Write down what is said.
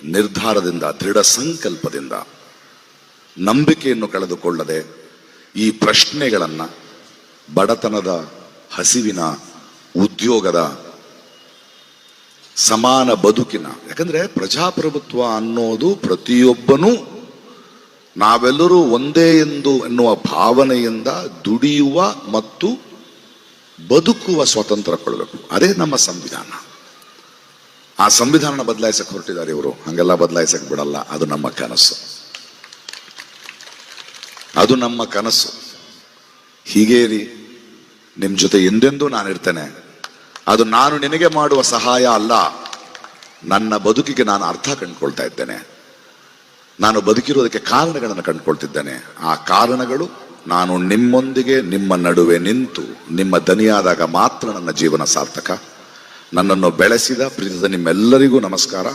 ನಿರ್ಧಾರದಿಂದ, ದೃಢ ಸಂಕಲ್ಪದಿಂದ, ನಂಬಿಕೆಯನ್ನು ಕಳೆದುಕೊಳ್ಳದೆ ಈ ಪ್ರಶ್ನೆಗಳನ್ನು ಬಡತನದ, ಹಸಿವಿನ, ಉದ್ಯೋಗದ, ಸಮಾನ ಬದುಕಿನ, ಯಾಕಂದ್ರೆ ಪ್ರಜಾಪ್ರಭುತ್ವ ಅನ್ನೋದು ಪ್ರತಿಯೊಬ್ಬನೂ ನಾವೆಲ್ಲರೂ ಒಂದೇ ಎನ್ನುವ ಭಾವನೆಯಿಂದ ದುಡಿಯುವ ಮತ್ತು ಬದುಕುವ ಸ್ವಾತಂತ್ರ್ಯ ಕೊಡಬೇಕು. ಅದೇ ನಮ್ಮ ಸಂವಿಧಾನ. ಆ ಸಂವಿಧಾನ ಬದಲಾಯಿಸಕ್ಕೆ ಹೊರಟಿದ್ದಾರೆ ಇವರು. ಹಂಗೆಲ್ಲ ಬದಲಾಯಿಸಕ್ಕೆ ಬಿಡಲ್ಲ. ಅದು ನಮ್ಮ ಕನಸು, ಅದು ನಮ್ಮ ಕನಸು. ಹೀಗೇ ರೀ, ನಿಮ್ಮ ಜೊತೆ ಎಂದೆಂದೂ ನಾನಿರ್ತೇನೆ. ಅದು ನಾನು ನಿನಗೆ ಮಾಡುವ ಸಹಾಯ ಅಲ್ಲ, ನನ್ನ ಬದುಕಿಗೆ ನಾನು ಅರ್ಥ ಕಂಡುಕೊಳ್ತಾ ಇದ್ದೇನೆ. ನಾನು ಬದುಕಿರೋದಕ್ಕೆ ಕಾರಣಗಳನ್ನು ಕಂಡುಕೊಳ್ತಿದ್ದೇನೆ. ಆ ಕಾರಣಗಳು ನಾನು ನಿಮ್ಮೊಂದಿಗೆ, ನಿಮ್ಮ ನಡುವೆ ನಿಂತು ನಿಮ್ಮ ದನಿಯಾದಾಗ ಮಾತ್ರ ನನ್ನ ಜೀವನ ಸಾರ್ಥಕ. ನನ್ನನ್ನು ಬೆಳೆಸಿದ ಪ್ರೀತಿಸಿದ ನಿಮ್ಮೆಲ್ಲರಿಗೂ ನಮಸ್ಕಾರ.